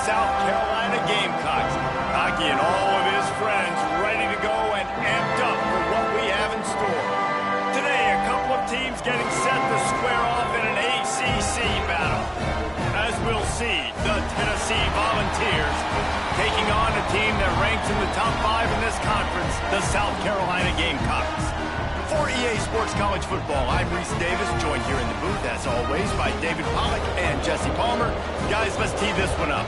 South Carolina Gamecocks. Hockey and all of his friends ready to go and amped up for what we have in store. Today, a couple of teams getting set to square off in an ACC battle. As we'll see, the Tennessee Volunteers taking on a team that ranks in the top 5 in this conference, the South Carolina Gamecocks. For EA Sports College Football, I'm Reese Davis, joined here in the booth, as always, by David Pollack and Jesse Palmer. Guys, let's tee this one up.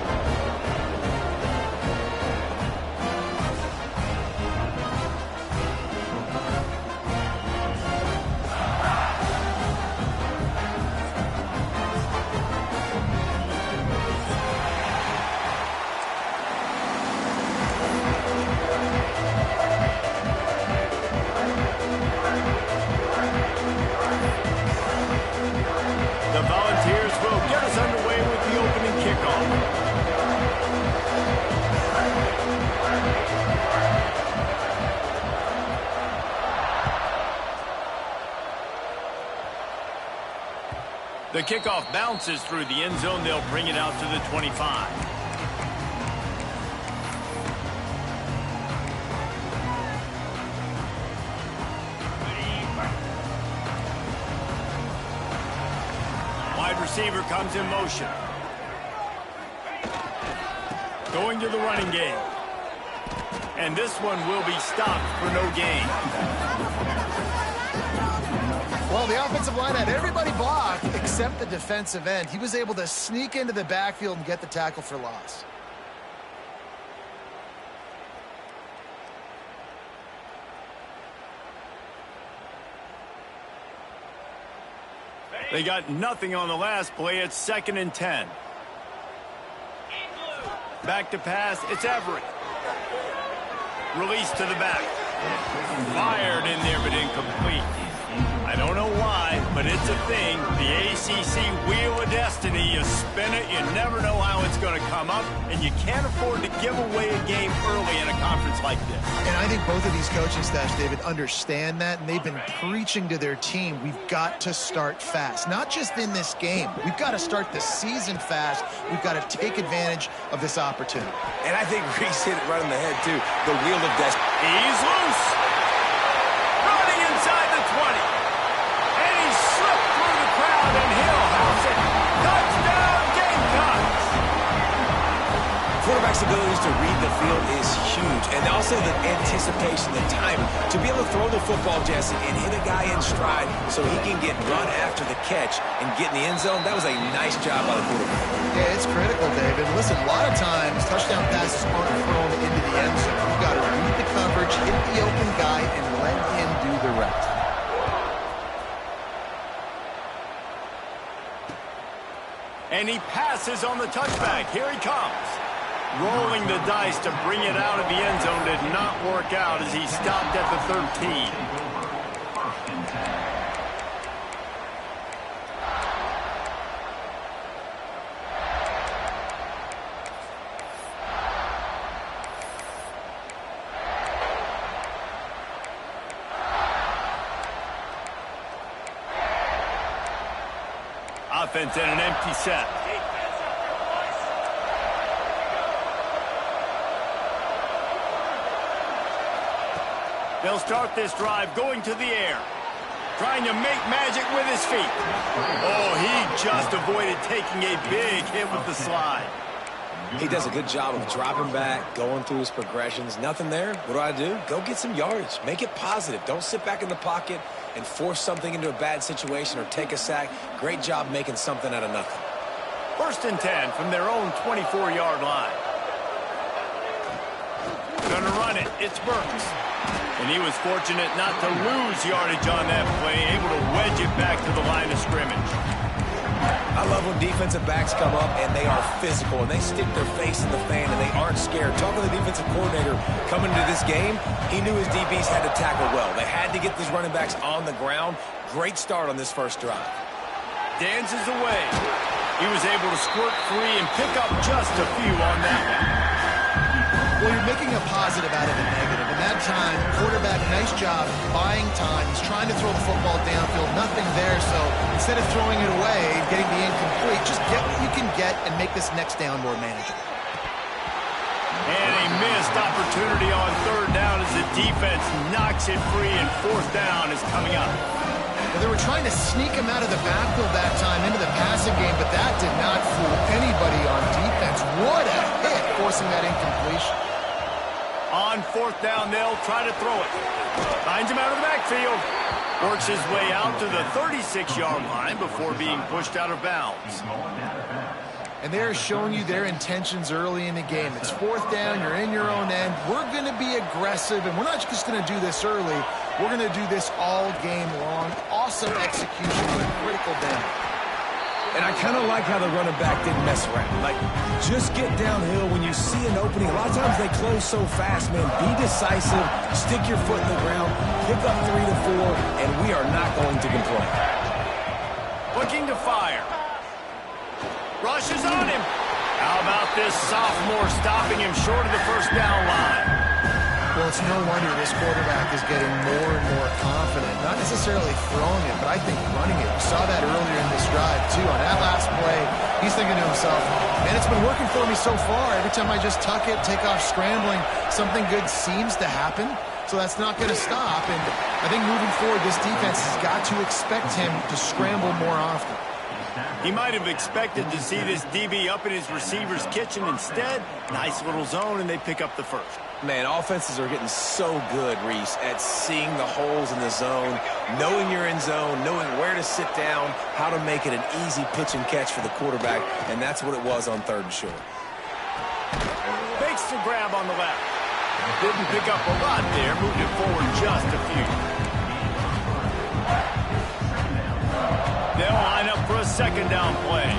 The Volunteers will get us underway with the opening kickoff. The kickoff bounces through the end zone. They'll bring it out to the 25. Wide receiver comes in motion. Going to the running game. And this one will be stopped for no gain. Well, the offensive line had everybody blocked except the defensive end. He was able to sneak into the backfield and get the tackle for loss. They got nothing on the last play. It's 2nd and 10. Back to pass. It's Everett. Release to the back. Fired in there, but incomplete. I don't know why, but it's a thing. The ACC Wheel of Destiny, you spin it, you never know how it's going to come up, and you can't afford to give away a game early in a conference like this. And I think both of these coaching staffs, David, understand that, and they've been preaching to their team, we've got to start fast. Not just in this game. We've got to start the season fast. We've got to take advantage of this opportunity. And I think Reese hit it right on the head, too. The Wheel of Destiny. He's loose. Running inside the 20. And he'll house it. Touchdown, Gamecocks! Quarterback's abilities to read the field is huge. And also the anticipation, the time to be able to throw the football, Jesse, and hit a guy in stride so he can get run after the catch and get in the end zone. That was a nice job by the quarterback. Yeah, it's critical, David. Listen, a lot of times touchdown passes aren't thrown into the end zone. You've got to read the coverage, hit the open guy, and let him do the rest. And he passes on the touchback. Here he comes. Rolling the dice to bring it out of the end zone did not work out as he stopped at the 13. Offense in an empty set. They'll start this drive going to the air. Trying to make magic with his feet. Oh, he just avoided taking a big hit with the slide. He does a good job of dropping back, going through his progressions. Nothing there. What do? Go get some yardage. Make it positive. Don't sit back in the pocket and force something into a bad situation or take a sack. Great job making something out of nothing. 1st and 10 from their own 24-yard line. Gonna run it. It's Burks. And he was fortunate not to lose yardage on that play, able to wedge it back to the line of scrimmage. I love when defensive backs come up and they are physical and they stick their face in the fan and they aren't scared. Talking to the defensive coordinator coming into this game, he knew his DBs had to tackle well. They had to get these running backs on the ground. Great start on this first drive. Dances away. He was able to squirt free and pick up just a few on that one. Well, you're making a positive out of a negative. In that time, quarterback, nice job buying time. He's trying to throw the football downfield. Nothing there, so instead of throwing it away, getting the incomplete, just get what you can get and make this next down more manageable. And a missed opportunity on third down as the defense knocks it free, and fourth down is coming up. Well, they were trying to sneak him out of the backfield that time into the passing game, but that did not fool anybody on defense. What a hit, forcing that incompletion. On fourth down, they'll try to throw it. Finds him out of the backfield. Works his way out to the 36-yard line before being pushed out of bounds. And they're showing you their intentions early in the game. It's fourth down, you're in your own end. We're going to be aggressive, and we're not just going to do this early. We're going to do this all game long. Awesome execution on a critical down. And I kind of like how the running back didn't mess around. Like, just get downhill when you see an opening. A lot of times they close so fast, man. Be decisive, stick your foot in the ground, pick up 3 to 4, and we are not going to complain. Looking to fire. Rushes on him. How about this sophomore stopping him short of the first down line? Well, it's no wonder this quarterback is getting more and more confident. Not necessarily throwing it, but I think running it. We saw that earlier in this drive, too. On that last play, he's thinking to himself, man, it's been working for me so far. Every time I just tuck it, take off scrambling, something good seems to happen. So that's not going to stop. And I think moving forward, this defense has got to expect him to scramble more often. He might have expected to see this DB up in his receiver's kitchen. Instead, nice little zone, and they pick up the first. Man, offenses are getting so good, Reese, at seeing the holes in the zone, knowing you're in zone, knowing where to sit down, how to make it an easy pitch and catch for the quarterback, and that's what it was on third and short. Fakes the grab on the left. Didn't pick up a lot there, moved it forward just a few. They'll line up for a second down play.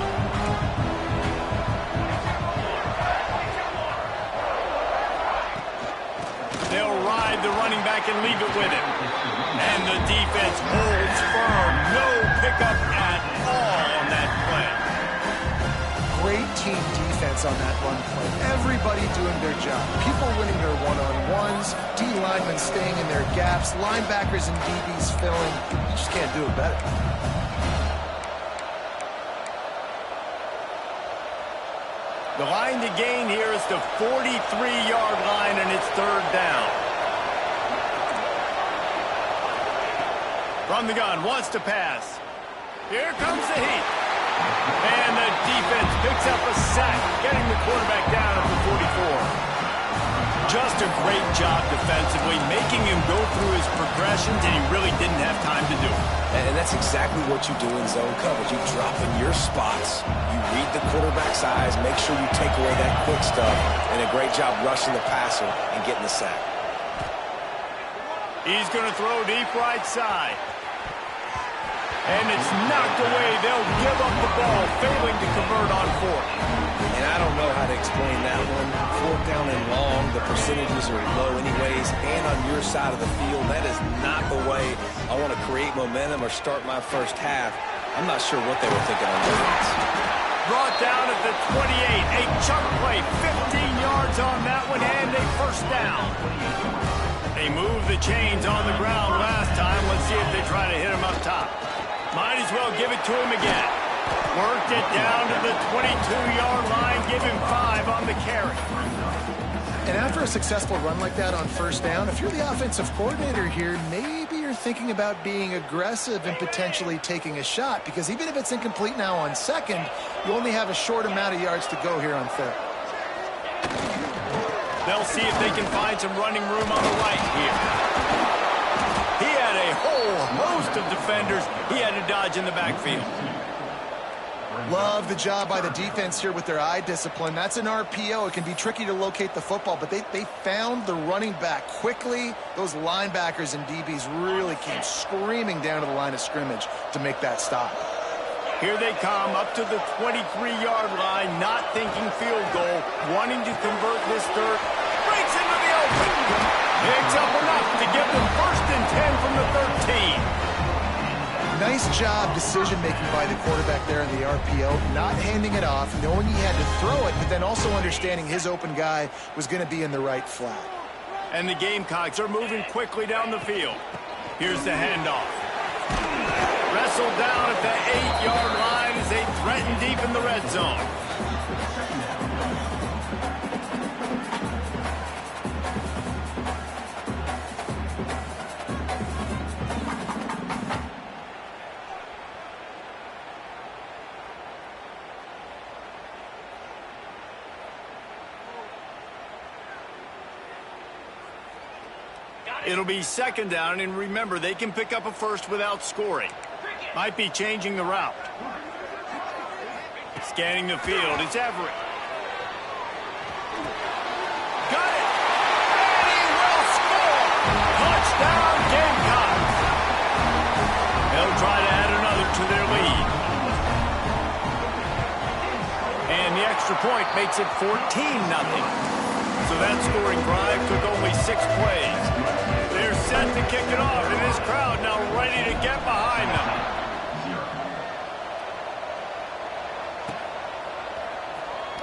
They'll ride the running back and leave it with him. And the defense holds firm. No pickup at all on that play. Great team defense on that run play. Everybody doing their job. People winning their one-on-ones, D linemen staying in their gaps, linebackers and DBs filling. You just can't do it better. The line to gain here is the 43-yard line, and it's third down. From the gun, wants to pass. Here comes the heat. And the defense picks up a sack, getting the quarterback down at the 44. Just a great job defensively, making him go through his progressions, and he really didn't have time to do it. And that's exactly what you do in zone coverage. You drop in your spots, you read the quarterback's eyes, make sure you take away that quick stuff, and a great job rushing the passer and getting the sack. He's going to throw deep right side. And it's knocked away. They'll give up the ball, failing to convert on fourth. And I don't know how to explain that one. Fourth down and long, the percentages are low anyways, and on your side of the field, that is not the way I want to create momentum or start my first half. I'm not sure what they were thinking on defense. Brought down at the 28. A chunk play, 15 yards on that one, and a first down. They moved the chains on the ground last time. Let's see if they try to hit him up top. Might as well give it to him again. Worked it down to the 22-yard line. Give him 5 on the carry. And after a successful run like that on first down, if you're the offensive coordinator here, maybe you're thinking about being aggressive and potentially taking a shot, because even if it's incomplete now on second, you only have a short amount of yards to go here on third. They'll see if they can find some running room on the right here. He had a whole host of defenders he had to dodge in the backfield. Love the job by the defense here with their eye discipline. That's an RPO. It can be tricky to locate the football, but they found the running back quickly. Those linebackers and DBs really came screaming down to the line of scrimmage to make that stop. Here they come up to the 23-yard line, not thinking field goal, wanting to convert this third. Breaks into the open. Picks up enough to give them 1st and 10 from the 13. Nice job decision-making by the quarterback there in the RPO, not handing it off, knowing he had to throw it, but then also understanding his open guy was going to be in the right flat. And the Gamecocks are moving quickly down the field. Here's the handoff. Wrestled down at the 8-yard line as they threaten deep in the red zone. It'll be second down, and remember, they can pick up a first without scoring. Might be changing the route. Scanning the field, it's Everett. Got it! And he will score! Touchdown, Gamecocks! They'll try to add another to their lead. And the extra point makes it 14-0. So that scoring drive took only 6 plays. They're set to kick it off, and this crowd now ready to get behind them.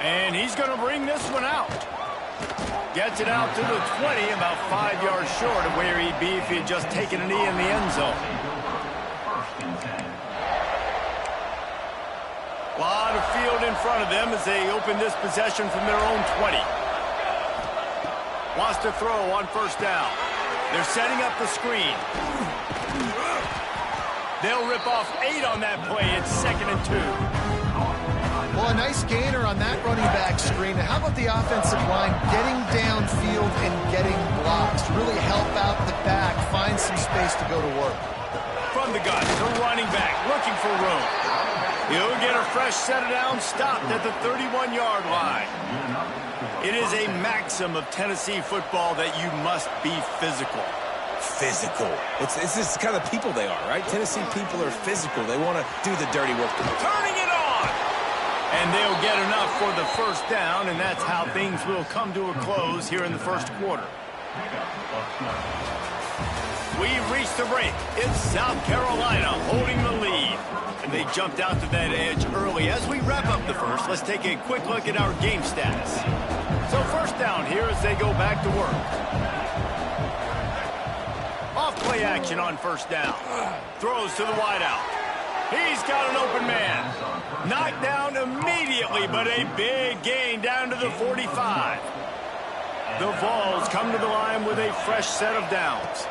And he's going to bring this one out. Gets it out to the 20, about 5 yards short of where he'd be if he had just taken a knee in the end zone. A lot of field in front of them as they open this possession from their own 20. Wants to throw on first down. They're setting up the screen. They'll rip off 8 on that play. It's 2nd and 2. Well, a nice gainer on that running back screen. How about the offensive line getting downfield and getting blocks to really help out the back, find some space to go to work? From the gun, the running back looking for room. He'll get a fresh set of downs stopped at the 31-yard line. It is a maxim of Tennessee football that you must be physical. Physical. It's just the kind of people they are, right? Tennessee people are physical. They want to do the dirty work. Turning it on! And they'll get enough for the first down, and that's how things will come to a close here in the first quarter. We've reached the break. It's South Carolina holding the lead. And they jumped out to that edge early. As we wrap up the first, let's take a quick look at our game stats. So first down here as they go back to work. Off play action on first down. Throws to the wideout. He's got an open man. Knocked down immediately, but a big gain down to the 45. The Vols come to the line with a fresh set of downs.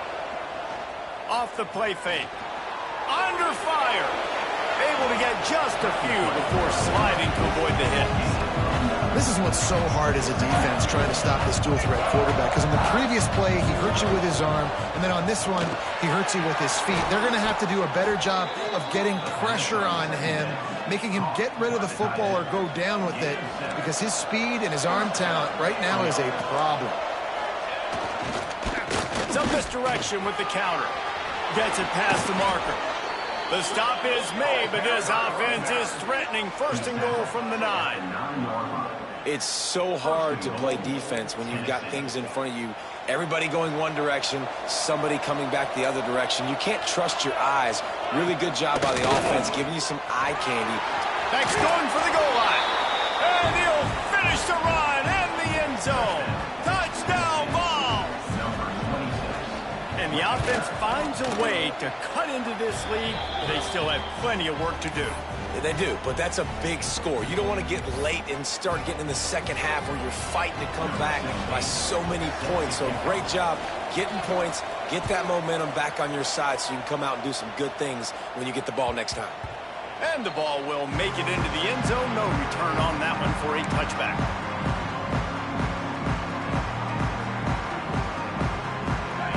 Off the play fake. Under fire. Able to get just a few before sliding to avoid the hits. This is what's so hard as a defense, trying to stop this dual threat quarterback, because in the previous play, he hurt you with his arm, and then on this one, he hurts you with his feet. They're going to have to do a better job of getting pressure on him, making him get rid of the football or go down with it, because his speed and his arm talent right now is a problem. Some misdirection with the counter. Gets it past the marker. The stop is made, but this offense is threatening. 1st and goal from the 9. It's so hard to play defense when you've got things in front of you. Everybody going one direction, somebody coming back the other direction. You can't trust your eyes. Really good job by the offense, giving you some eye candy. Beck's going for the goal line. And he'll finish the run in the end zone. Touchdown, Vols! And the offense finds a way to cut into this lead. They still have plenty of work to do. Yeah, they do, but that's a big score. You don't want to get late and start getting in the second half where you're fighting to come back by so many points. So great job getting points, get that momentum back on your side so you can come out and do some good things when you get the ball next time. And the ball will make it into the end zone. No return on that one for a touchback.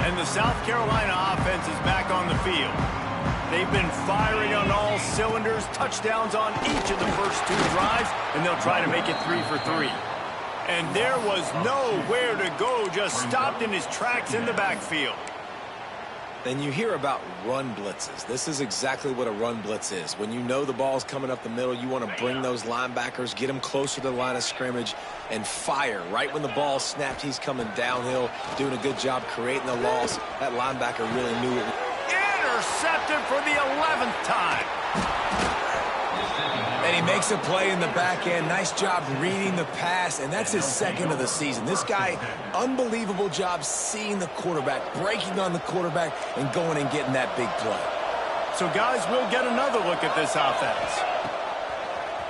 And the South Carolina offense is back on the field. They've been firing on all cylinders, touchdowns on each of the first 2 drives, and they'll try to make it 3 for 3. And there was nowhere to go, just stopped in his tracks in the backfield. Then you hear about run blitzes. This is exactly what a run blitz is. When you know the ball's coming up the middle, you want to bring those linebackers, get them closer to the line of scrimmage, and fire. Right when the ball snapped, he's coming downhill, doing a good job creating the loss. That linebacker really knew it. Intercepted for the 11th time. And he makes a play in the back end. Nice job reading the pass, and that's his 2nd of the season. This guy, unbelievable job seeing the quarterback, breaking on the quarterback, and going and getting that big play. So, guys, we'll get another look at this offense.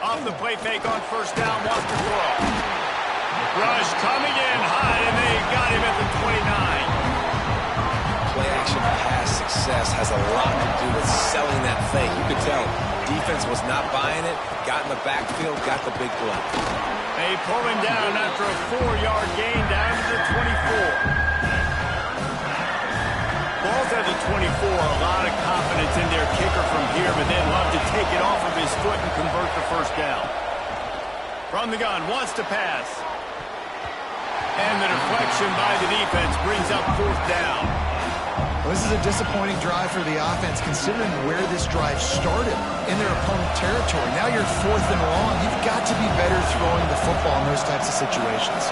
Off the play fake on first down, wants to throw. Rush coming in high, and they got him at the 29. Play-action pass success has a lot to do with selling that fake. You could tell defense was not buying it, got in the backfield, got the big play. They pull him down after a 4-yard gain down to the 24. 24, a lot of confidence in their kicker from here, but they'd love to take it off of his foot and convert the first down. From the gun, wants to pass. And the deflection by the defense brings up fourth down. Well, this is a disappointing drive for the offense, considering where this drive started in their opponent territory. Now you're fourth and long. You've got to be better throwing the football in those types of situations.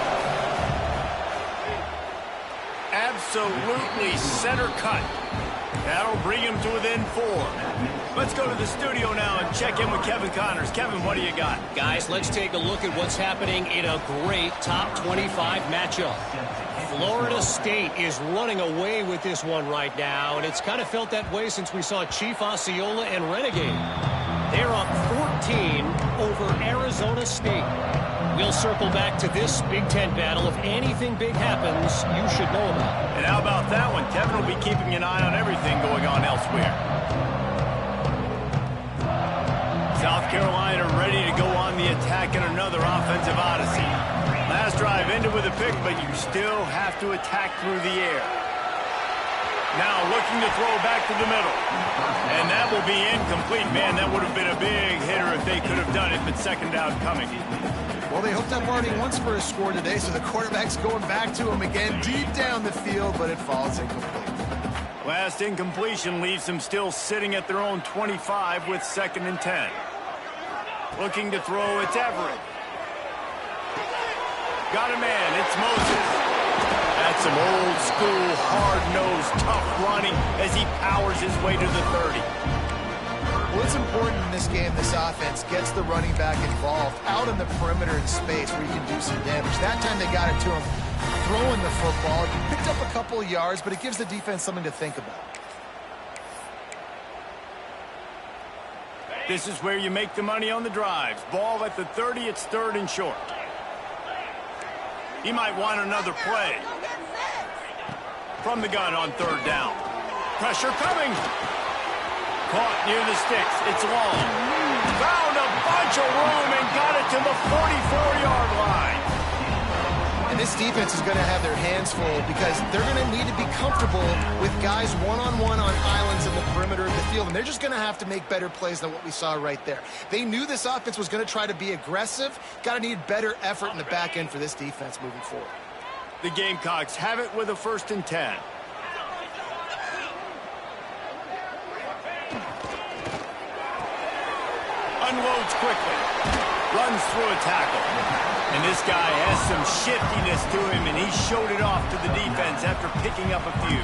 Absolutely center cut. That'll bring him to within 4. Let's go to the studio now and check in with Kevin Connors. Kevin, what do you got? Guys, let's take a look at what's happening in a great top 25 matchup. Florida State is running away with this one right now, and it's kind of felt that way since we saw Chief Osceola and Renegade. They're up 14 over Arizona State. We'll circle back to this Big Ten battle. If anything big happens, you should know about it. And how about that one? Kevin will be keeping an eye on everything going on elsewhere. South Carolina ready to go on the attack in another offensive odyssey. Last drive ended with a pick, but you still have to attack through the air. Now looking to throw back to the middle. And that will be incomplete. Man, that would have been a big hitter if they could have done it, but second down coming. Well, they hooked up already once for a score today, so the quarterback's going back to him again deep down the field, but it falls incomplete. Last incompletion leaves them still sitting at their own 25 with 2nd and 10. Looking to throw, it's Everett. Got a man, it's Moses. That's some old school, hard-nosed, tough running as he powers his way to the 30. Well, it's important in this game this offense gets the running back involved out in the perimeter in space where you can do some damage. That time they got it to him throwing the football. He picked up a couple of yards, but it gives the defense something to think about. This is where you make the money on the drives. Ball at the 30, it's 3rd and short. He might want another play. From the gun on 3rd down. Pressure coming. Caught near the sticks. It's long. Found a bunch of room and got it to the 44-yard line. And this defense is going to have their hands full because they're going to need to be comfortable with guys one-on-one on islands in the perimeter of the field. And they're just going to have to make better plays than what we saw right there. They knew this offense was going to try to be aggressive. Got to need better effort in the back end for this defense moving forward. The Gamecocks have it with a 1st and 10. Unloads quickly. Runs through a tackle. And this guy has some shiftiness to him, and he showed it off to the defense after picking up a few.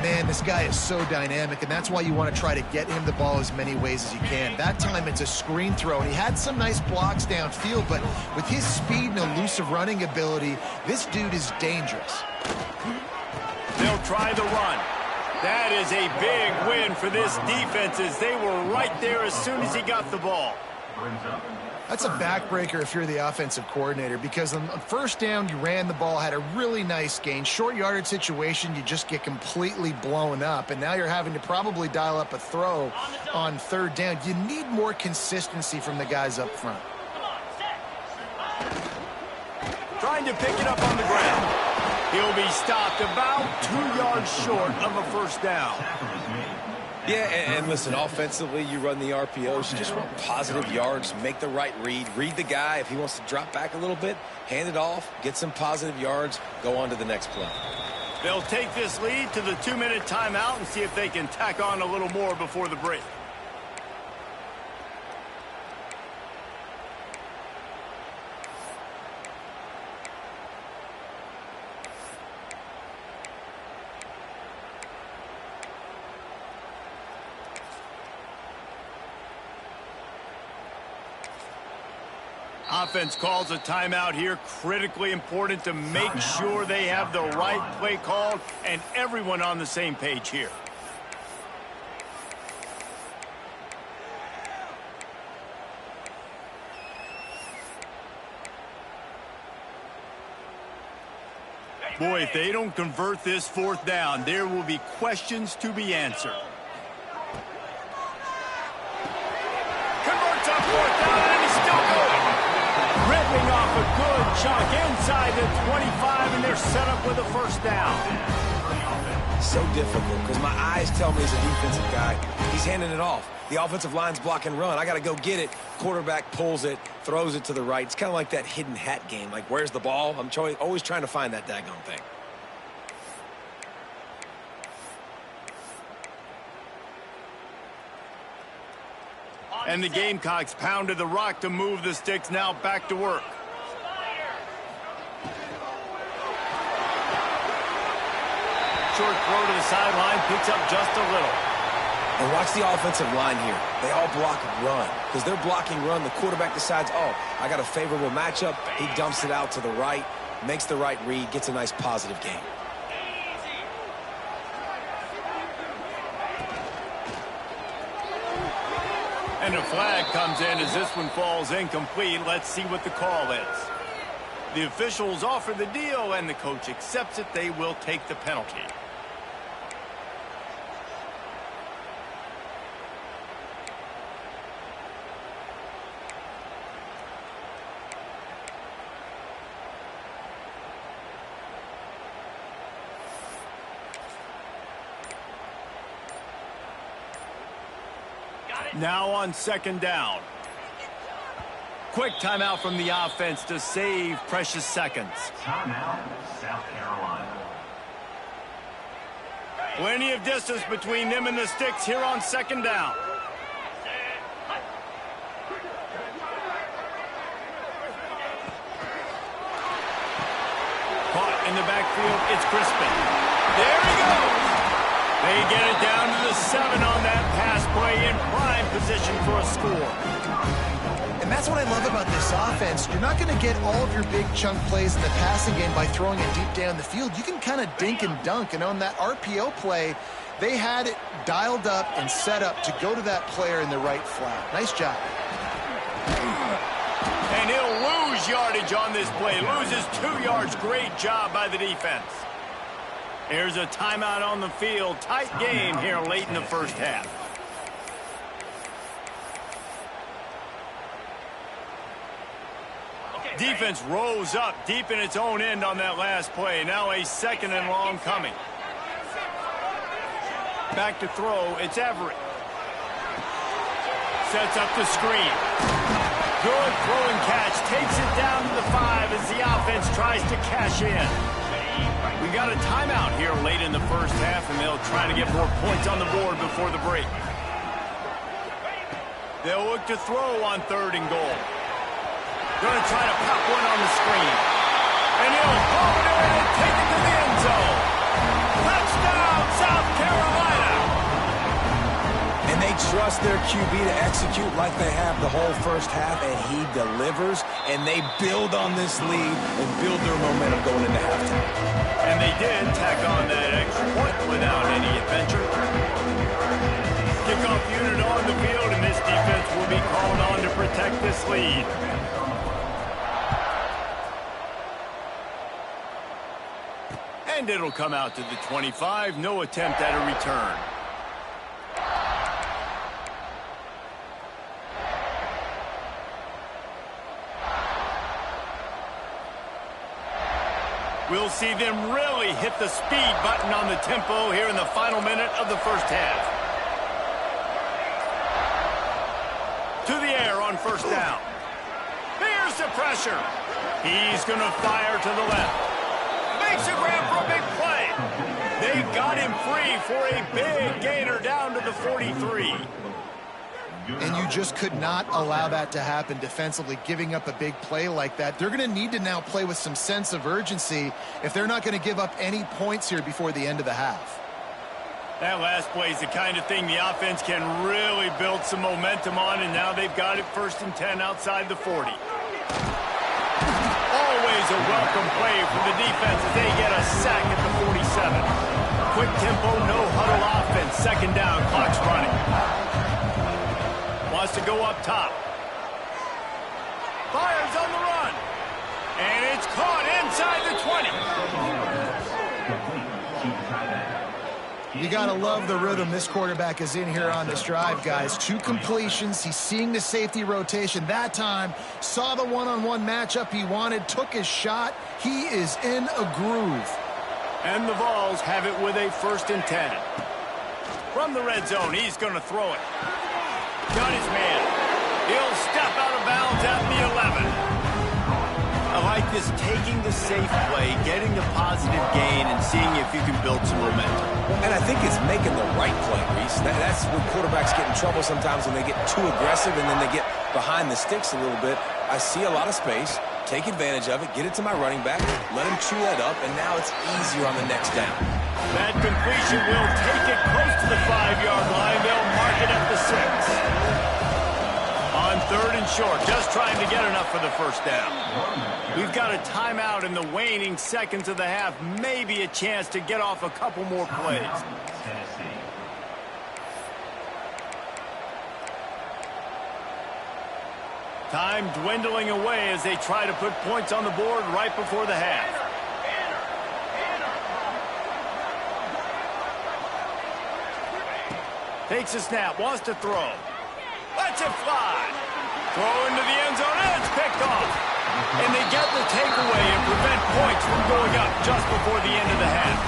Man, this guy is so dynamic, and that's why you want to try to get him the ball as many ways as you can. That time it's a screen throw, and he had some nice blocks downfield, but with his speed and elusive running ability, this dude is dangerous. They'll try the run. That is a big win for this defense as they were right there as soon as he got the ball. That's a backbreaker if you're the offensive coordinator because on 1st down, you ran the ball, had a really nice gain. Short yardage situation, you just get completely blown up, and now you're having to probably dial up a throw on 3rd down. You need more consistency from the guys up front. Trying to pick it up on the ground. He'll be stopped about 2 yards short of a 1st down. Yeah, and listen, offensively, you run the RPOs. You just want positive yards, make the right read the guy. If he wants to drop back a little bit, hand it off, get some positive yards, go on to the next play. They'll take this lead to the 2-minute timeout and see if they can tack on a little more before the break. Offense calls a timeout here. Critically important to make sure they have the right play called and everyone on the same page here. Boy, if they don't convert this 4th down, there will be questions to be answered. Converts on 4th down, and he's still going. Ripping off a good chunk inside the 25, and they're set up with a 1st down. So difficult because my eyes tell me as a defensive guy, he's handing it off. The offensive line's block and run. I got to go get it. Quarterback pulls it, throws it to the right. It's kind of like that hidden hat game. Like, where's the ball? I'm always trying to find that daggone thing. And the Gamecocks pounded the rock to move the sticks now back to work. Short throw to the sideline, picks up just a little. And watch the offensive line here. They all block run. Because they're blocking run, the quarterback decides, oh, I got a favorable matchup. He dumps it out to the right, makes the right read, gets a nice positive gain. And a flag comes in as this one falls incomplete. Let's see what the call is. The officials offer the deal, and the coach accepts it. They will take the penalty. Now on second down. Quick timeout from the offense to save precious seconds. Timeout, South Carolina. Plenty of distance between them and the sticks here on second down. Caught in the backfield, it's Crispin. There he goes. They get it down to the 7 on that pass play, in prime position for a score. And that's what I love about this offense. You're not going to get all of your big chunk plays in the passing game by throwing it deep down the field. You can kind of dink and dunk. And on that RPO play, they had it dialed up and set up to go to that player in the right flat. Nice job. And he'll lose yardage on this play. Loses 2 yards. Great job by the defense. Here's a timeout on the field. Tight game here late in the first half. Defense rose up deep in its own end on that last play. Now a second and long coming. Back to throw. It's Everett. Sets up the screen. Good throw and catch. Takes it down to the 5 as the offense tries to cash in. We got a timeout here late in the first half, and they'll try to get more points on the board before the break. They'll look to throw on 3rd and goal. Going to try to pop one on the screen. And he'll pop it in and take it to the end zone. Touchdown, South Carolina! And they trust their QB to execute like they have the whole first half, and he delivers, and they build on this lead and build their momentum going into halftime. And they did tack on that extra point without any adventure. Kickoff unit on the field, and this defense will be called on to protect this lead. And it'll come out to the 25. No attempt at a return. We'll see them really hit the speed button on the tempo here in the final minute of the first half. To the air on first down. Here's the pressure. He's going to fire to the left. Makes a grab for a big play. They got him free for a big gainer down to the 43. And you just could not allow that to happen defensively, giving up a big play like that. They're going to need to now play with some sense of urgency if they're not going to give up any points here before the end of the half. That last play is the kind of thing the offense can really build some momentum on, and now they've got it 1st and 10 outside the 40. Always a welcome play from the defense as they get a sack at the 47. Quick tempo, no huddle offense. 2nd down, clock's running. Wants to go up top. Fires on the run. And it's caught inside the 20. You got to love the rhythm this quarterback is in here on this drive, guys. 2 completions. He's seeing the safety rotation. That time, saw the one-on-one matchup he wanted, took his shot. He is in a groove. And the Vols have it with a 1st and 10. From the red zone, he's going to throw it. Got his man. He'll step out of bounds at the 11. I like this, taking the safe play, getting the positive gain, and seeing if you can build some momentum. And I think it's making the right play, Reese. That's when quarterbacks get in trouble sometimes when they get too aggressive and then they get behind the sticks a little bit. I see a lot of space, take advantage of it, get it to my running back, let him chew that up, and now it's easier on the next down. That completion will take it close to the 5-yard line. They'll mark it at the 6. On 3rd and short, just trying to get enough for the 1st down. We've got a timeout in the waning seconds of the half. Maybe a chance to get off a couple more plays. Time dwindling away as they try to put points on the board right before the half. Takes a snap, wants to throw. Lets it fly. Throw into the end zone, and it's picked off. And they get the takeaway and prevent points from going up just before the end of the half.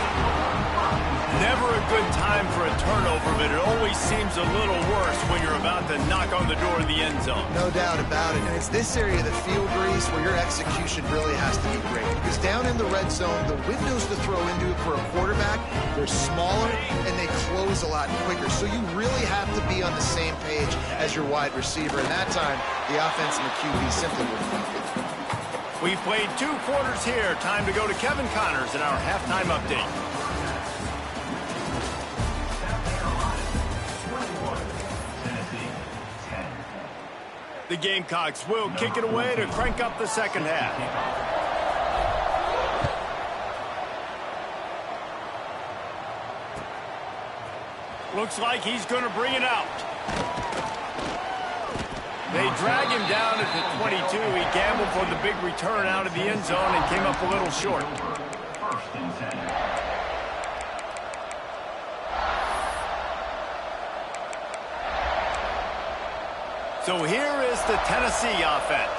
Never a good time for a turnover, but it always seems a little worse when you're about to knock on the door of the end zone. No doubt about it. And it's this area of the field, Reese, where your execution really has to be great. Because down in the red zone, the windows to throw into for a quarterback, they're smaller and they close a lot quicker. So you really have to be on the same page as your wide receiver. And that time, the offense and the QB simply wouldn't make it. We've played 2 quarters here. Time to go to Kevin Connors in our halftime update. The Gamecocks will kick it away to crank up the 2nd half. Looks like he's going to bring it out. They drag him down at the 22. He gambled for the big return out of the end zone and came up a little short. 1st and 10. So here is the Tennessee offense.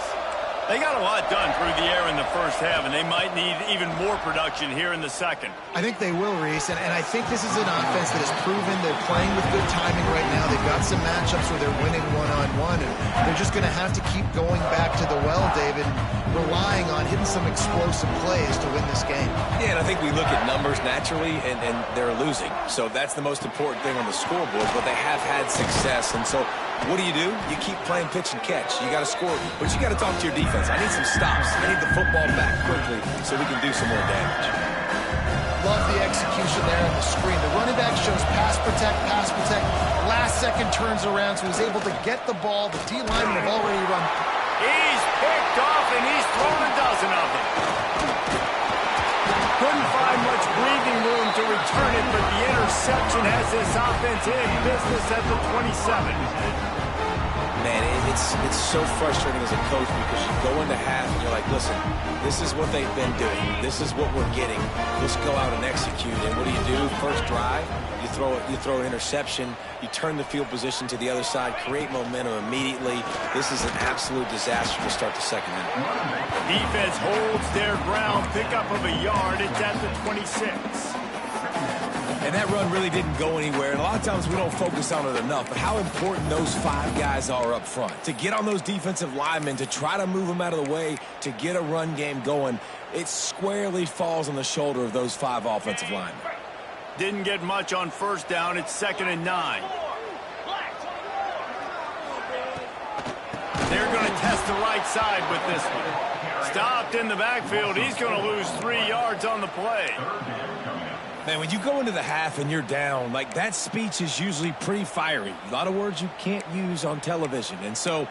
They got a lot done through the air in the 1st half, and they might need even more production here in the 2nd. I think they will, Reese, and I think this is an offense that has proven they're playing with good timing right now. They've got some matchups where they're winning one-on-one, and they're just going to have to keep going back to the well, David, relying on hitting some explosive plays to win this game. Yeah, and I think we look at numbers naturally, and they're losing. So that's the most important thing on the scoreboard, but they have had success. And so what do? You keep playing pitch and catch. You got to score, but you got to talk to your defense. I need some stops. I need the football back quickly so we can do some more damage. Love the execution there on the screen. The running back shows pass protect, pass protect. Last second turns around, so he's able to get the ball. The D linemen have already run. He's picked off, and he's thrown a dozen of them. Couldn't find much breathing room to return it, but the interception has this offense in business at the 27. Man, it's so frustrating as a coach because you go into half and you're like, listen, this is what they've been doing. This is what we're getting. Let's go out and execute. And what do? First drive, you throw an interception, you turn the field position to the other side, create momentum immediately. This is an absolute disaster to start the 2nd half. Defense holds their ground, pickup of a yard. It's at the 26. And that run really didn't go anywhere. And a lot of times we don't focus on it enough. But how important those 5 guys are up front. To get on those defensive linemen, to try to move them out of the way, to get a run game going, it squarely falls on the shoulder of those 5 offensive linemen. Didn't get much on 1st down. It's 2nd and 9. They're going to test the right side with this one. Stopped in the backfield. He's going to lose 3 yards on the play. Man, when you go into the half and you're down, like that speech is usually pretty fiery. A lot of words you can't use on television. And so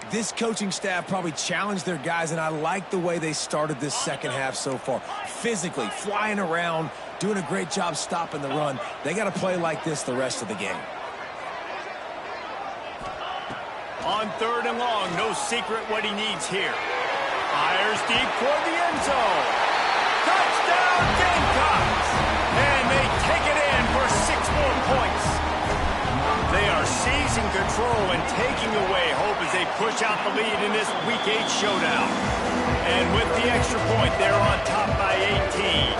this coaching staff probably challenged their guys, and I like the way they started this 2nd half so far. Physically, flying around, doing a great job stopping the run. They got to play like this the rest of the game. On 3rd and long, no secret what he needs here. Fires deep toward the end zone. Touchdown, Gamecocks! And they take it in for 6 more points. They are seizing control and taking away hope as they push out the lead in this Week 8 showdown. And with the extra point, they're on top by 18.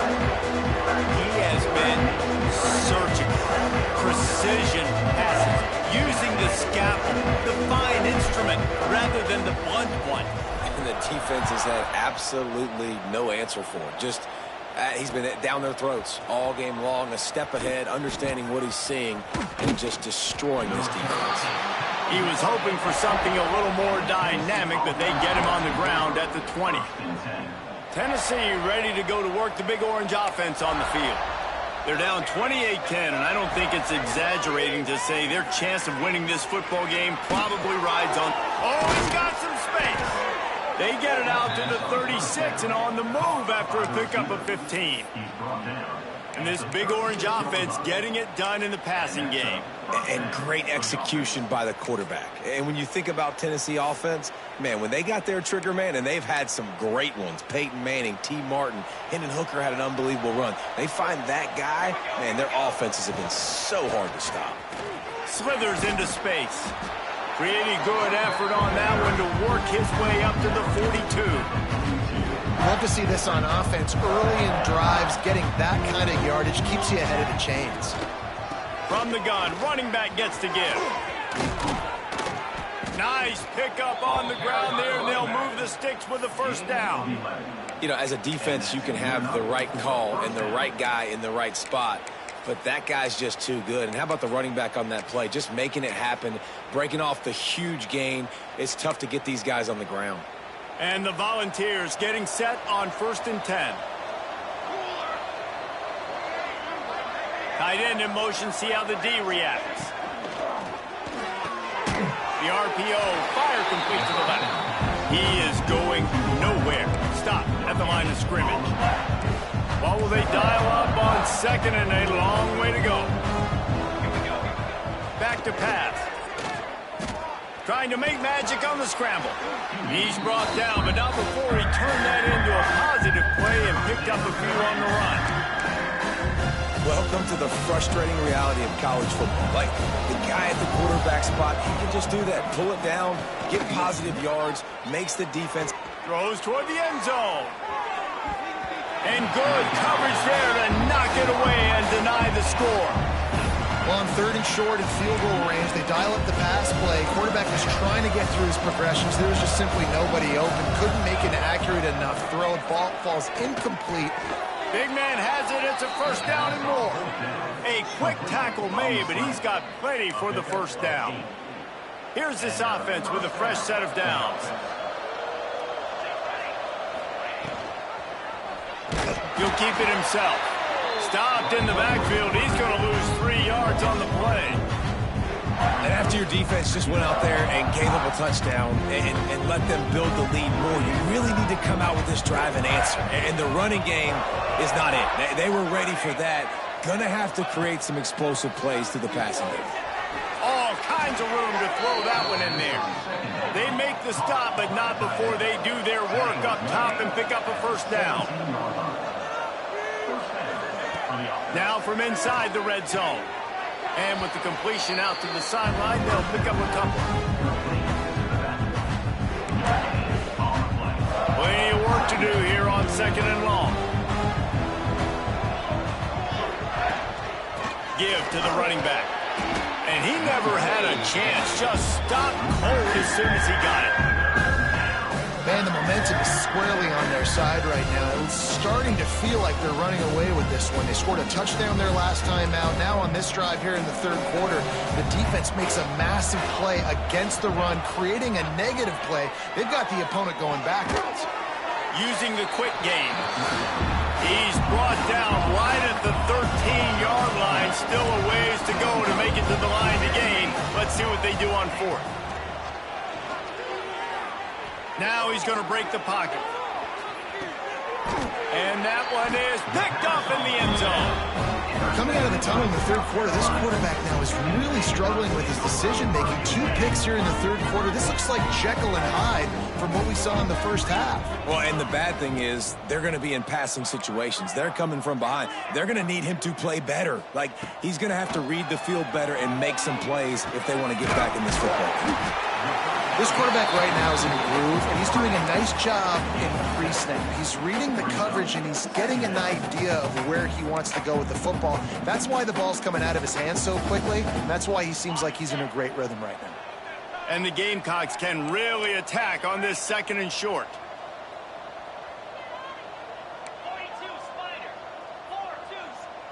environment rather than the blunt one. And the defense has had absolutely no answer for it. Just he's been down their throats all game long, a step ahead, understanding what he's seeing, and just destroying this defense. He was hoping for something a little more dynamic, but they get him on the ground at the 20. Tennessee ready to go to work the Big Orange offense on the field. They're down 28-10, and I don't think it's exaggerating to say their chance of winning this football game probably rides on. Oh, he's got some space. They get it out to the 36 and on the move after a pickup of 15. And this Big Orange offense getting it done in the passing game. And great execution by the quarterback. And when you think about Tennessee offense, man, when they got their trigger man, and they've had some great ones, Peyton Manning, T. Martin, Hendon Hooker had an unbelievable run. They find that guy, man, their offenses have been so hard to stop. Slithers into space. Pretty good effort on that one to work his way up to the 42. Love to see this on offense. Early in drives, getting that kind of yardage keeps you ahead of the chains. From the gun, running back gets to give. Nice pickup on the ground there, and they'll move the sticks with the first down. You know, as a defense, you can have the right call and the right guy in the right spot, but that guy's just too good. And how about the running back on that play? Just making it happen, breaking off the huge gain. It's tough to get these guys on the ground. And the Volunteers getting set on 1st and 10. Tight end in motion, see how the D reacts. The RPO, fire complete to the left. He is going nowhere. Stop at the line of scrimmage. What will they dial up on 2nd and a long way to go? Back to pass. Trying to make magic on the scramble. He's brought down, but not before he turned that into a positive play and picked up a few on the run. Welcome to the frustrating reality of college football. Like, the guy at the quarterback spot, he can just do that. Pull it down, get positive yards, makes the defense. Throws toward the end zone. And good coverage there to knock it away and deny the score. Well, on 3rd and short and field goal range, they dial up the pass play. Quarterback was trying to get through his progressions. There was just simply nobody open. Couldn't make an accurate enough throw. Ball falls incomplete. Big man has it. It's a first down and more. A quick tackle made, but he's got plenty for the first down. Here's this offense with a fresh set of downs. He'll keep it himself. Stopped in the backfield. He's going to lose 3 yards on the play. And after your defense just went out there and gave up a touchdown and let them build the lead more, you really need to come out with this drive and answer. And the running game is not it. They were ready for that. Going to have to create some explosive plays through the passing game. All kinds of room to throw that one in there. They make the stop, but not before they do their work up top and pick up a first down. Now from inside the red zone. And with the completion out to the sideline, they'll pick up a couple. Plenty of work to do here on 2nd and long. Give to the running back. And he never had a chance. Just stopped cold as soon as he got it. Man, the momentum is squarely on their side right now. It's starting to feel like they're running away with this one. They scored a touchdown their last time out. Now on this drive here in the 3rd quarter, the defense makes a massive play against the run, creating a negative play. They've got the opponent going backwards. Using the quick game. He's brought down right at the 13-yard line. Still a ways to go to make it to the line to gain. Let's see what they do on 4th. Now he's going to break the pocket. And that one is picked up in the end zone. Coming out of the tunnel in the 3rd quarter, this quarterback now is really struggling with his decision-making. 2 picks here in the 3rd quarter. This looks like Jekyll and Hyde from what we saw in the first half. Well, and the bad thing is they're going to be in passing situations. They're coming from behind. They're going to need him to play better. Like, he's going to have to read the field better and make some plays if they want to get back in this football game. This quarterback right now is in a groove, and he's doing a nice job in pre-snap. He's reading the coverage, and he's getting an idea of where he wants to go with the football. That's why the ball's coming out of his hands so quickly, and that's why he seems like he's in a great rhythm right now. And the Gamecocks can really attack on this 2nd and short.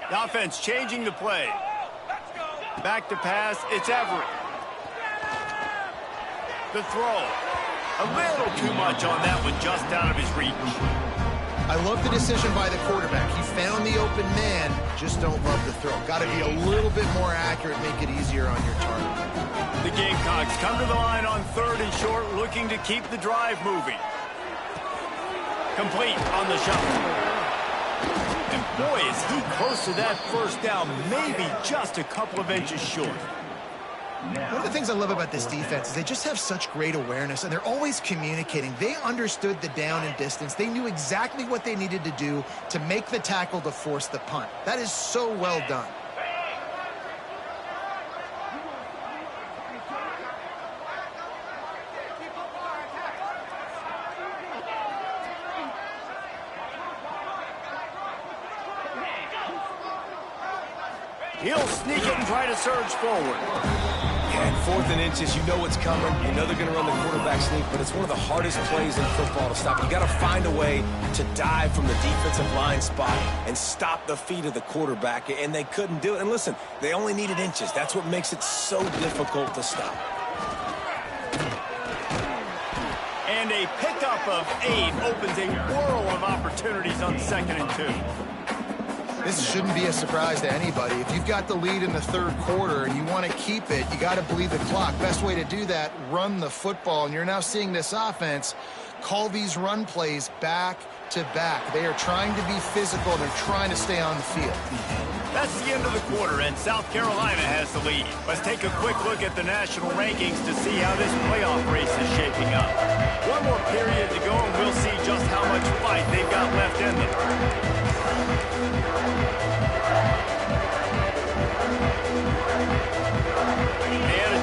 The offense changing the play. Back to pass, it's Everett. The throw. A little too much on that one, just out of his reach. I love the decision by the quarterback. He found the open man, just don't love the throw. Got to be a little bit more accurate, make it easier on your target. The Gamecocks come to the line on 3rd and short, looking to keep the drive moving. Complete on the shuffle. And boy, is he close to that 1st down, maybe just a couple of inches short. One of the things I love about this defense is they just have such great awareness, and they're always communicating. They understood the down and distance. They knew exactly what they needed to do to make the tackle to force the punt. That is so well done. He'll sneak it and try to surge forward. And 4th and inches, you know what's coming. You know they're going to run the quarterback sneak, but it's one of the hardest plays in football to stop. You got to find a way to dive from the defensive line spot and stop the feet of the quarterback, and they couldn't do it. And listen, they only needed inches. That's what makes it so difficult to stop. And a pickup of 8 opens a whirl of opportunities on 2nd and 2. This shouldn't be a surprise to anybody. If you've got the lead in the 3rd quarter and you want to keep it, you got to bleed the clock. Best way to do that, run the football. And you're now seeing this offense call these run plays back to back. They are trying to be physical, and they're trying to stay on the field. That's the end of the quarter, and South Carolina has the lead. Let's take a quick look at the national rankings to see how this playoff race is shaping up. One more period to go, and we'll see just how much fight they've got left in them.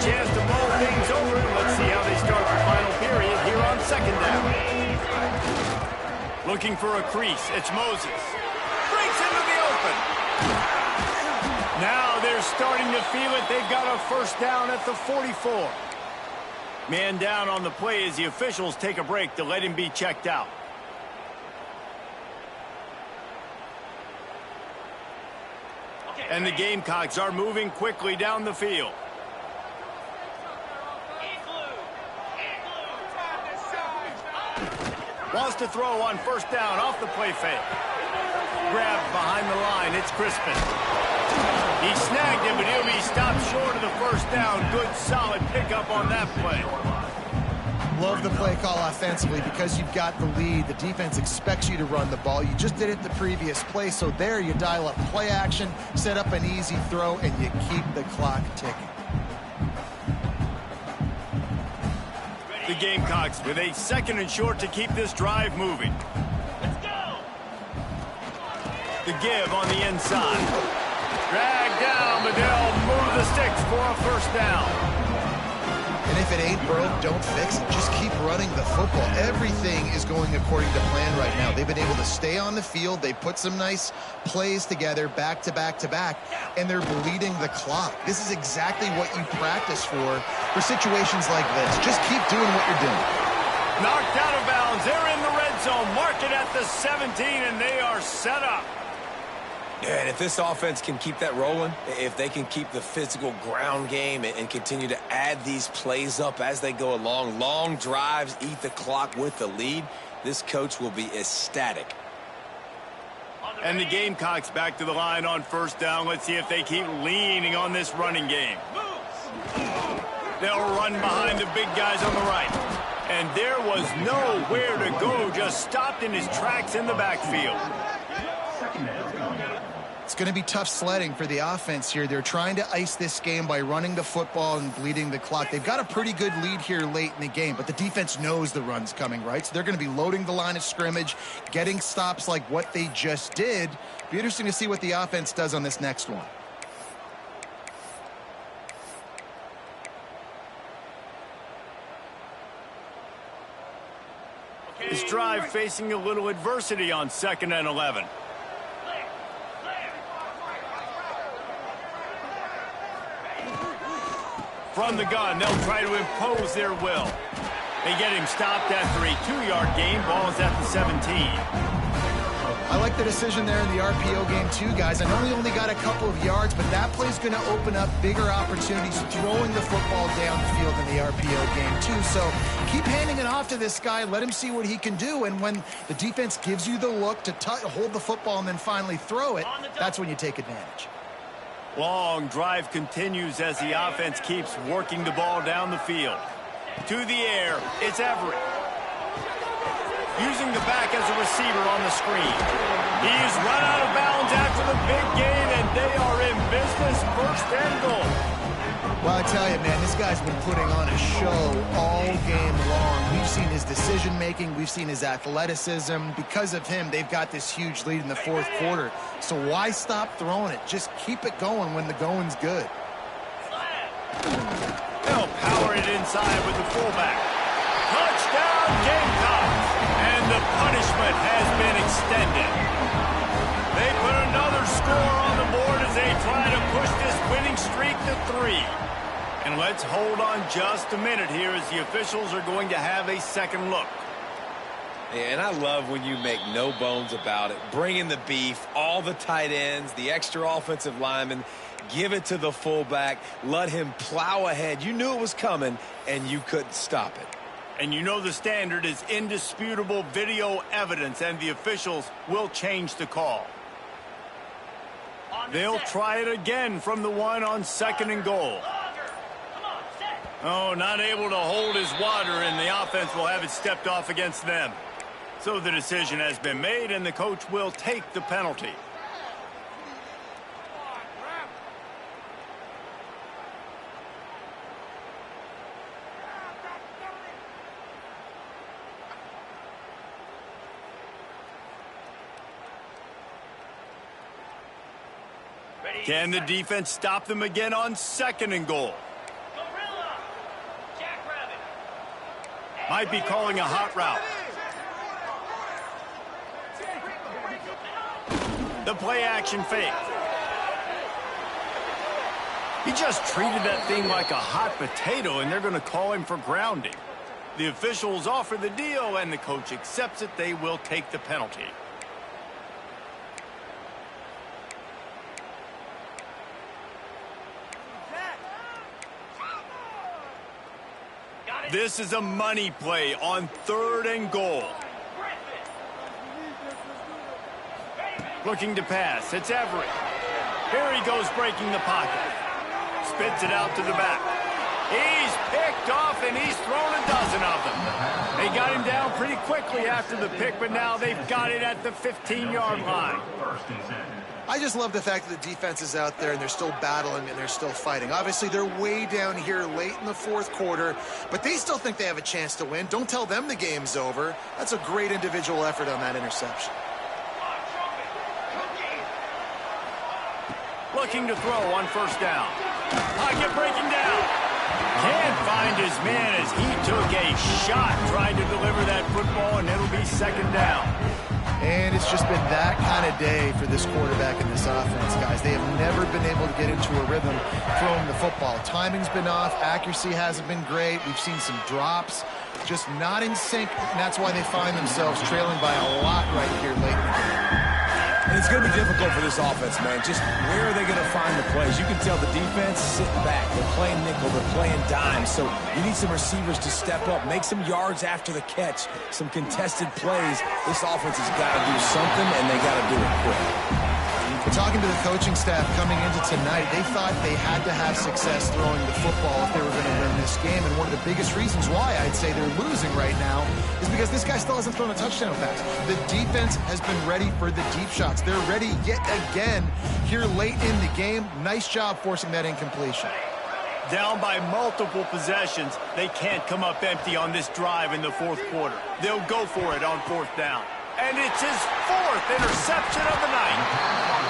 Chance to mull things over. Let's see how they start the final period here on 2nd down. Looking for a crease. It's Moses. Breaks into the open. Now they're starting to feel it. They've got a 1st down at the 44. Man down on the play as the officials take a break to let him be checked out. And the Gamecocks are moving quickly down the field. Wants to throw on 1st down off the play fake. Grabbed behind the line. It's Crispin. He snagged him, but he'll be stopped short of the 1st down. Good, solid pickup on that play. Love the play call offensively because you've got the lead. The defense expects you to run the ball. You just did it the previous play, so there you dial up play action, set up an easy throw, and you keep the clock ticking. The Gamecocks with a 2nd and short to keep this drive moving. Let's go. The give on the inside. Drag down, but they'll move the sticks for a 1st down. And if it ain't broke, don't fix it. Just keep running the football. Everything is going according to plan right now. They've been able to stay on the field. They put some nice plays together back to back to back, and they're bleeding the clock. This is exactly what you practice for situations like this. Just keep doing what you're doing. Knocked out of bounds. They're in the red zone. Mark it at the 17, and they are set up. Yeah, and if this offense can keep that rolling, if they can keep the physical ground game and continue to add these plays up as they go along, long drives, eat the clock with the lead, this coach will be ecstatic. And the Gamecocks back to the line on 1st down. Let's see if they keep leaning on this running game. They'll run behind the big guys on the right. And there was nowhere to go, just stopped in his tracks in the backfield. It's going to be tough sledding for the offense here. They're trying to ice this game by running the football and bleeding the clock. They've got a pretty good lead here late in the game, but the defense knows the run's coming, right? So they're going to be loading the line of scrimmage, getting stops like what they just did. Be interesting to see what the offense does on this next one. This drive facing a little adversity on 2nd and 11. From the gun, they'll try to impose their will. They get him stopped after a 2-yard gain. Ball is at the 17. I like the decision there in the RPO game too, guys. I know he only got a couple of yards, but that play's going to open up bigger opportunities throwing the football down the field in the RPO game too. So keep handing it off to this guy. Let him see what he can do. And when the defense gives you the look to hold the football and then finally throw it, that's when you take advantage. Long drive continues as the offense keeps working the ball down the field. To the air, it's Everett. Using the back as a receiver on the screen. He's run out of bounds after the big gain, and they are in business. First and goal. Well, I tell you, man, this guy's been putting on a show all game long. We've seen his decision-making. We've seen his athleticism. Because of him, they've got this huge lead in the fourth quarter. So why stop throwing it? Just keep it going when the going's good. They'll power it inside with the fullback. Touchdown, Gamecocks! And the punishment has been extended. They put another score on the board as they try to push this winning streak to 3. And let's hold on just a minute here as the officials are going to have a second look. Yeah, and I love when you make no bones about it. Bring in the beef, all the tight ends, the extra offensive linemen. Give it to the fullback. Let him plow ahead. You knew it was coming, and you couldn't stop it. And you know the standard is indisputable video evidence, and the officials will change the call. They'll try it again from the one on second and goal. Oh, not able to hold his water, and the offense will have it stepped off against them. So the decision has been made, and the coach will take the penalty. Can the defense stop them again on second and goal? Might be calling a hot route. The play action fake. He just treated that thing like a hot potato, and they're going to call him for grounding. The officials offer the deal, and the coach accepts it. They will take the penalty. This is a money play on third and goal. Looking to pass. It's Everett. Here he goes breaking the pocket. Spits it out to the back. He's picked off, and he's thrown a dozen of them. They got him down pretty quickly after the pick, but now they've got it at the 15-yard line. I just love the fact that the defense is out there and they're still battling and they're still fighting. Obviously, they're way down here late in the fourth quarter, but they still think they have a chance to win. Don't tell them the game's over. That's a great individual effort on that interception. Looking to throw on first down. Pocket breaking down. Can't find his man as he took a shot trying to deliver that football, and it'll be second down. And it's just been that kind of day for this quarterback and this offense, guys. They have never been able to get into a rhythm throwing the football. Timing's been off. Accuracy hasn't been great. We've seen some drops. Just not in sync, and that's why they find themselves trailing by a lot right here late in the game. And it's going to be difficult for this offense, man. Just where are they going to find the plays? You can tell the defense sitting back. They're playing nickel. They're playing dime. So you need some receivers to step up, make some yards after the catch, some contested plays. This offense has got to do something, and they got to do it quick. Talking to the coaching staff coming into tonight, they thought they had to have success throwing the football if they were going to win this game. And one of the biggest reasons why I'd say they're losing right now is because this guy still hasn't thrown a touchdown pass. The defense has been ready for the deep shots. They're ready yet again here late in the game. Nice job forcing that incompletion. Down by multiple possessions, they can't come up empty on this drive in the fourth quarter. They'll go for it on fourth down. And it's his fourth interception of the night.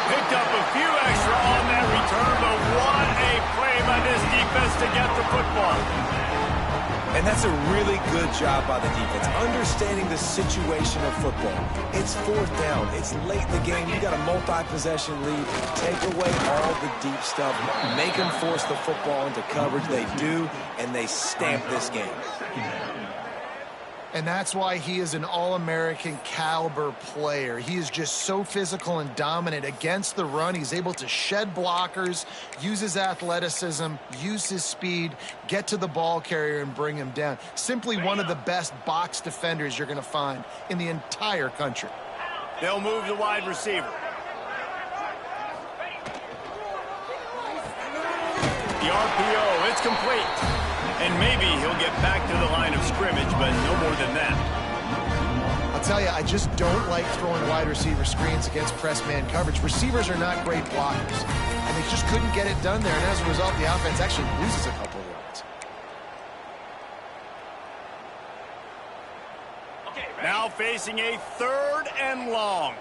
Picked up a few extra on that return, but what a play by this defense to get the football. And that's a really good job by the defense, understanding the situation of football. It's fourth down. It's late in the game. You got a multi-possession lead. Take away all the deep stuff. Make them force the football into coverage. They do, and they stamp this game. And that's why he is an All-American caliber player. He is just so physical and dominant against the run. He's able to shed blockers, use his athleticism, use his speed, get to the ball carrier and bring him down. Simply one of the best box defenders you're going to find in the entire country. They'll move the wide receiver. The RPO, it's complete. And maybe he'll get back to the line of scrimmage, but no more than that. I'll tell you, I just don't like throwing wide receiver screens against press man coverage. Receivers are not great blockers, and they just couldn't get it done there. And as a result, the offense actually loses a couple of yards. Now facing a 3rd and long.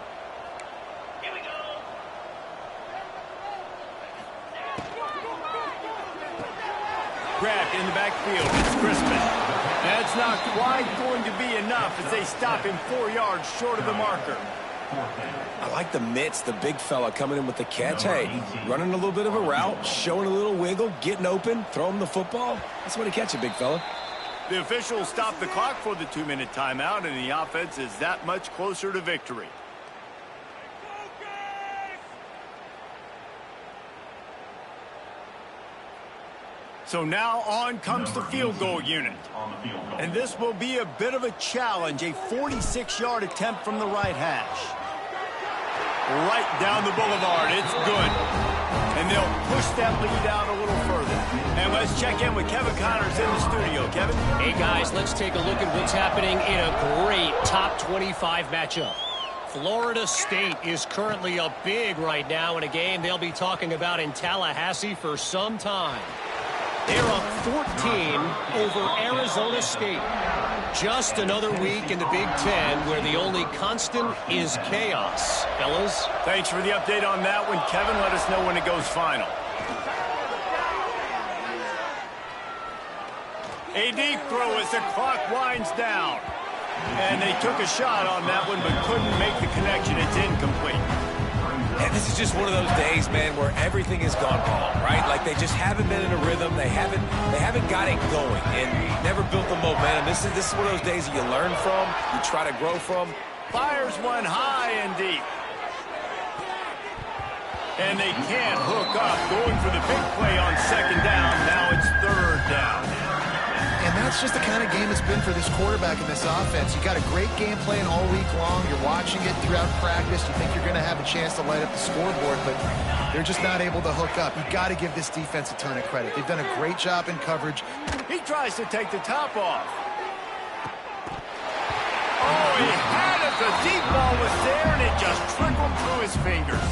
Grabbed in the backfield. It's Crispin. That's not quite going to be enough as they stop him 4 yards short of the marker. I like the mitts, the big fella coming in with the catch. Hey, running a little bit of a route, showing a little wiggle, getting open, throw him the football. That's the way to catch it, big fella. The officials stop the clock for the 2-minute timeout, and the offense is that much closer to victory. So now on comes the field goal unit. And this will be a bit of a challenge, a 46-yard attempt from the right hash. Right down the boulevard, it's good. And they'll push that lead out a little further. And let's check in with Kevin Connors in the studio. Kevin? Hey, guys, let's take a look at what's happening in a great top 25 matchup. Florida State is currently up big right now in a game they'll be talking about in Tallahassee for some time. They're up 14 over Arizona State. Just another week in the Big Ten where the only constant is chaos. Fellas? Thanks for the update on that one, Kevin. Let us know when it goes final. A deep throw as the clock winds down. And they took a shot on that one but couldn't make the connection. It's incomplete. And this is just one of those days, man, where everything has gone wrong, right? Like they just haven't been in a rhythm. They haven't got it going and never built the momentum. This is one of those days that you learn from, you try to grow from. Fires one high and deep. And they can't hook up. Going for the big play on 2nd down. Now it's 3rd down. And that's just the kind of game it's been for this quarterback in this offense. You got a great game plan all week long. You're watching it throughout practice. You think you're going to have a chance to light up the scoreboard, but they're just not able to hook up. You've got to give this defense a ton of credit. They've done a great job in coverage. He tries to take the top off. Oh, he had it. The deep ball was there, and it just trickled through his fingers.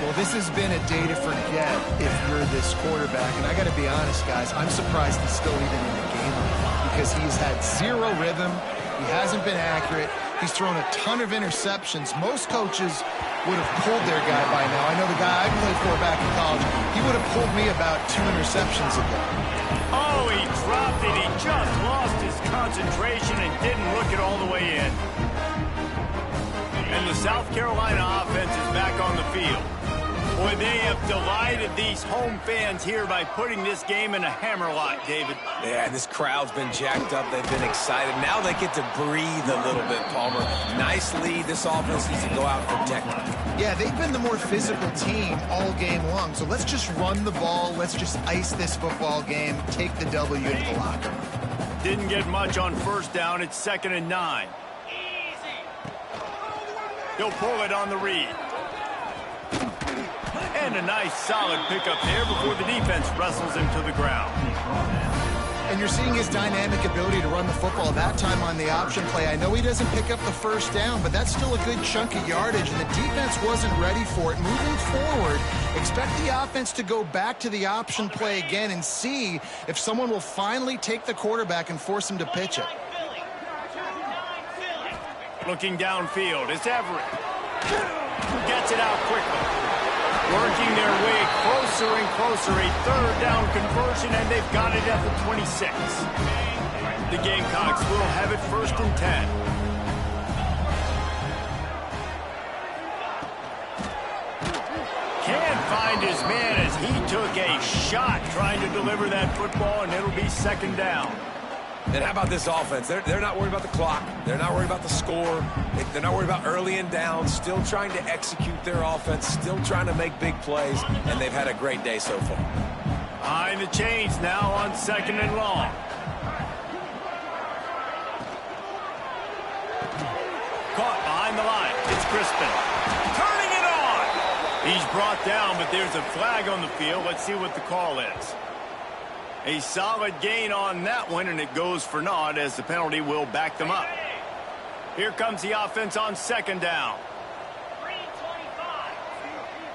Well, this has been a day to forget if you're this quarterback. And I got to be honest, guys, I'm surprised he's still even in the game because he's had zero rhythm. He hasn't been accurate. He's thrown a ton of interceptions. Most coaches would have pulled their guy by now. I know the guy I played for back in college, he would have pulled me about 2 interceptions ago. Oh, he dropped it. He just lost his concentration and didn't look it all the way in. And the South Carolina offense is back on the field. Boy, they have delighted these home fans here by putting this game in a hammerlock, David. Yeah, this crowd's been jacked up. They've been excited. Now they get to breathe a little bit, Palmer. Nice lead. This offense needs to go out and protect it. Yeah, they've been the more physical team all game long. So let's just run the ball. Let's just ice this football game. Take the W into the locker room. Didn't get much on 1st down. It's 2nd and 9. He'll pull it on the read. And a nice solid pickup there before the defense wrestles him to the ground. And you're seeing his dynamic ability to run the football, that time on the option play. I know he doesn't pick up the 1st down, but that's still a good chunk of yardage, and the defense wasn't ready for it. Moving forward, expect the offense to go back to the option play again and see if someone will finally take the quarterback and force him to pitch it. Looking downfield, it's Everett. Gets it out quickly. Working their way closer and closer. A third down conversion, and they've got it at the 26. The Gamecocks will have it 1st and 10. Can't find his man as he took a shot trying to deliver that football, and it'll be 2nd down. And how about this offense? They're not worried about the clock. They're not worried about the score. They're not worried about early and down. Still trying to execute their offense. Still trying to make big plays. And they've had a great day so far. Behind the chains now on 2nd and long. Caught behind the line. It's Crispin. Turning it on. He's brought down, but there's a flag on the field. Let's see what the call is. A solid gain on that one, and it goes for naught as the penalty will back them up. Here comes the offense on 2nd down.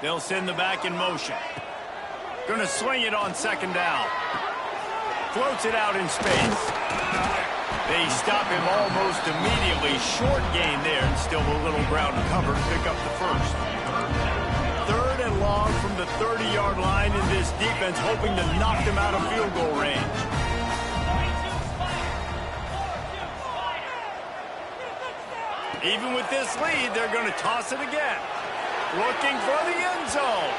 They'll send the back in motion. Going to swing it on 2nd down. Floats it out in space. They stop him almost immediately. Short gain there, and still a little ground to cover to pick up the 1st. 3rd and long from the 30-yard line, in this defense hoping to knock them out of field goal range. Even with this lead, they're going to toss it again. Looking for the end zone.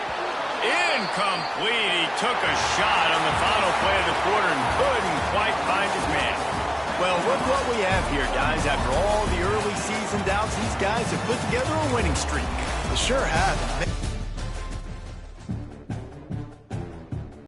Incomplete. He took a shot on the final play of the quarter and couldn't quite find his man. Well, look what we have here, guys. After all the early season doubts, these guys have put together a winning streak. They sure have.